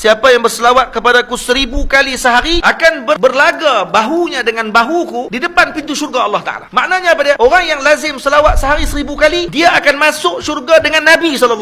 siapa yang berselawat kepadaku 1000 kali sehari akan berlaga bahunya dengan bahuku di depan pintu syurga Allah Ta'ala. Maknanya apa dia? Orang yang lazim selawat sehari 1000 kali, dia akan masuk syurga dengan Nabi SAW.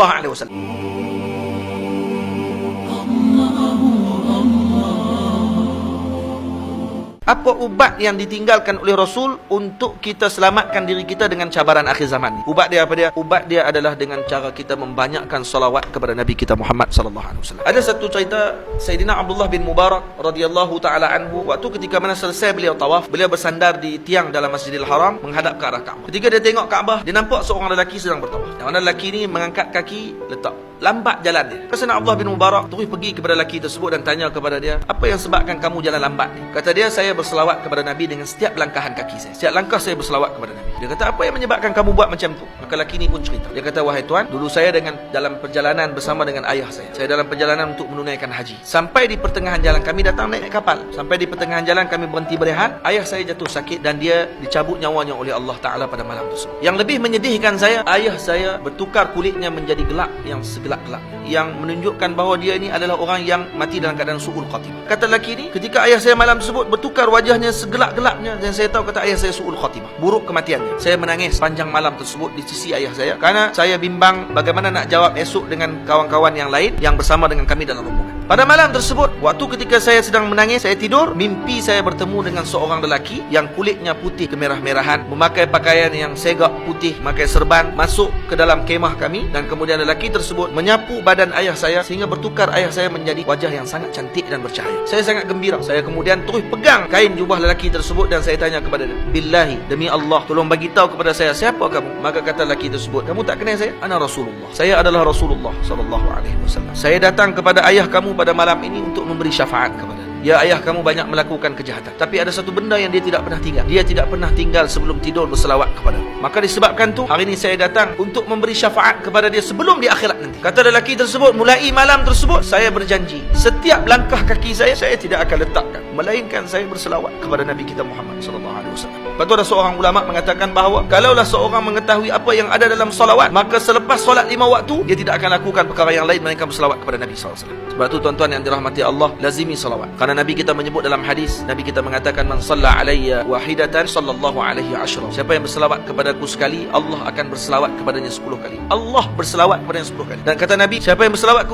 Apa ubat yang ditinggalkan oleh Rasul untuk kita selamatkan diri kita dengan cabaran akhir zaman ni? Ubat dia apa dia? Ubat dia adalah dengan cara kita membanyakkan salawat kepada Nabi kita Muhammad sallallahu alaihi wasallam. Ada satu cerita Sayyidina Abdullah bin Mubarak radhiyallahu taala anhu, waktu ketika mana selesai beliau tawaf, beliau bersandar di tiang dalam Masjidil Haram menghadap ke arah Kaabah. Ketika dia tengok Kaabah, dia nampak seorang lelaki sedang bertawaf. Yang mana lelaki ni mengangkat kaki, letak lambat jalan dia. Sayyidina Abdullah bin Mubarak terus pergi kepada lelaki tersebut dan tanya kepada dia, apa yang sebabkan kamu jalan lambat ni? Kata dia, saya berselawat kepada Nabi dengan setiap langkahan kaki saya. Setiap langkah saya berselawat kepada Nabi. Dia kata, apa yang menyebabkan kamu buat macam tu? Maka lelaki ni pun cerita. Dia kata, wahai tuan, dulu saya dalam perjalanan bersama dengan ayah saya. Saya dalam perjalanan untuk menunaikan haji. Sampai di pertengahan jalan kami datang naik kapal. Sampai di pertengahan jalan kami berhenti berehat. Ayah saya jatuh sakit dan dia dicabut nyawanya oleh Allah Ta'ala pada malam tersebut. Yang lebih menyedihkan saya, ayah saya bertukar kulitnya menjadi gelap, yang segelap-gelap, yang menunjukkan bahawa dia ini adalah orang yang mati dalam keadaan su'ul khatimah. Kata lelaki ni, ketika ayah saya malam tersebut bertukar wajahnya segelap-gelapnya, dan saya tahu kata ayah saya su'ul khatimah, buruk kematiannya. Saya menangis panjang malam tersebut di sisi ayah saya, kerana saya bimbang bagaimana nak jawab esok dengan kawan-kawan yang lain yang bersama dengan kami dalam rombongan. Pada malam tersebut, waktu ketika saya sedang menangis, saya tidur, mimpi saya bertemu dengan seorang lelaki yang kulitnya putih kemerah-merahan, memakai pakaian yang segak putih, memakai serban, masuk ke dalam kemah kami, dan kemudian lelaki tersebut menyapu badan ayah saya sehingga bertukar ayah saya menjadi wajah yang sangat cantik dan bercahaya. Saya sangat gembira. Saya kemudian terus pegang kain jubah lelaki tersebut dan saya tanya kepada dia, billahi, demi Allah, tolong bagi tahu kepada saya, siapa kamu? Maka kata lelaki tersebut, kamu tak kenal saya? Ana Rasulullah. Saya adalah Rasulullah sallallahu alaihi wasallam. Saya datang kepada ayah kamu pada malam ini untuk memberi syafaat kepada dia. Ya, ayah kamu banyak melakukan kejahatan, tapi ada satu benda yang dia tidak pernah tinggal. Dia tidak pernah tinggal sebelum tidur berselawat kepada. Maka disebabkan tu, hari ini saya datang untuk memberi syafaat kepada dia sebelum di akhirat nanti. Kata lelaki tersebut, mulai malam tersebut saya berjanji, setiap langkah kaki saya tidak akan letakkan melainkan saya berselawat kepada Nabi kita Muhammad sallallahu alaihi wasallam. Lepas tu ada seorang ulama mengatakan bahawa kalaulah seorang mengetahui apa yang ada dalam salawat, maka selepas solat 5 waktu dia tidak akan lakukan perkara yang lain melainkan berselawat kepada Nabi sallallahu alaihi wasallam. Sebab tu tuan-tuan yang dirahmati Allah, lazimi salawat. Kerana Nabi kita menyebut dalam hadis, Nabi kita mengatakan, man shalla alayya wahidatan sallallahu alaihi asyra. Siapa yang berselawat kepadaku sekali, Allah akan berselawat kepadanya 10 kali. Allah berselawat kepadanya 10 kali. Dan kata Nabi, siapa yang berselawat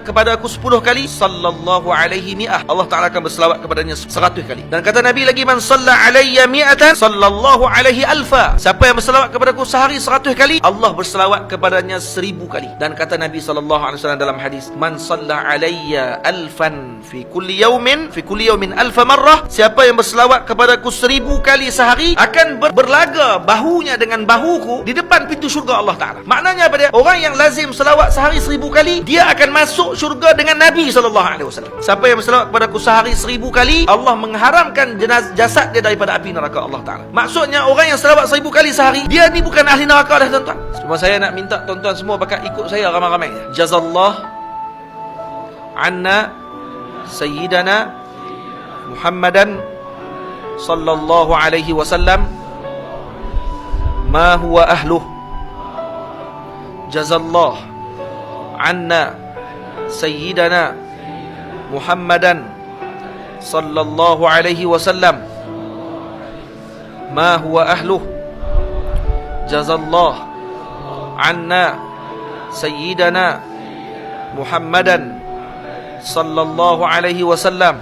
kepadaku 10 kali, sallallahu alaihi mi'ah, Allah Ta'ala akan berselawat kepadanya 100 kali. Dan kata Nabi lagi, man shalla alayya mi'atan sallallahu alaihi alfa. Siapa yang berselawat kepadaku sehari 100 kali, Allah berselawat kepadanya 1000 kali. Dan kata Nabi sallallahu alaihi wasallam dalam hadis, man shalla alayya alfan fi kulli yawmin alfa marrah. Siapa yang berselawat kepadaku 1000 kali sehari akan berlaga bahunya dengan bahuku di depan pintu syurga Allah Ta'ala. Maknanya apa dia? Orang yang lazim selawat sehari 1000 kali, dia akan masuk syurga dengan Nabi SAW. Siapa yang berselawat kepadaku sehari 1000 kali, Allah mengharamkan jasad dia daripada api neraka Allah Ta'ala. Maksudnya orang yang selawat 1000 kali sehari, dia ni bukan ahli neraka dah tuan-tuan. Cuma saya nak minta tuan-tuan semua bakal ikut saya ramai-ramai. Jazallah anna Sayyidana Muhammadan sallallahu alaihi wasallam ma huwa ahluh. Jazallah anna Sayyidana Muhammadan sallallahu alaihi wasallam ma huwa ahluh. Jazallah anna Sayyidana Muhammadan sallallahu alaihi wasallam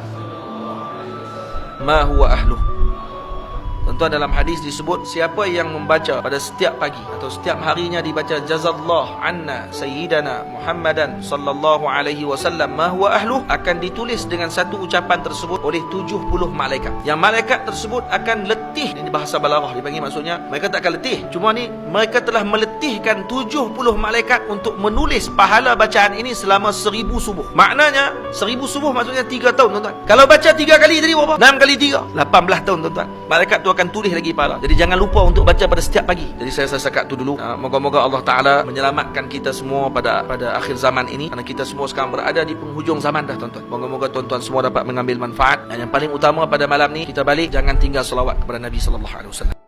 ma huwa ahluh. Tuan-tuan, dalam hadis disebut siapa yang membaca pada setiap pagi atau setiap harinya dibaca jazallah anna sayyidana Muhammadan sallallahu alaihi wasallam ma huwa ahluh, akan ditulis dengan satu ucapan tersebut oleh 70 malaikat. Yang malaikat tersebut akan letih. Ini bahasa balaghah dipanggil, maksudnya mereka tak akan letih. Cuma ni mereka telah meletihkan 70 malaikat untuk menulis pahala bacaan ini selama 1000 subuh. Maknanya 1000 subuh maksudnya 3 tahun tuan-tuan. Kalau baca 3 kali tadi berapa? 6 kali 3, 18 tahun tuan-tuan. Malaikat tu akan tulis lagi pahala. Jadi jangan lupa untuk baca pada setiap pagi. Jadi saya setakat tu dulu. Moga-moga Allah Ta'ala menyelamatkan kita semua pada akhir zaman ini. Kerana kita semua sekarang berada di penghujung zaman dah tuan-tuan. Moga-moga tuan-tuan semua dapat mengambil manfaat. Dan yang paling utama pada malam ni, kita balik jangan tinggal selawat kepada Nabi sallallahu alaihi wasallam.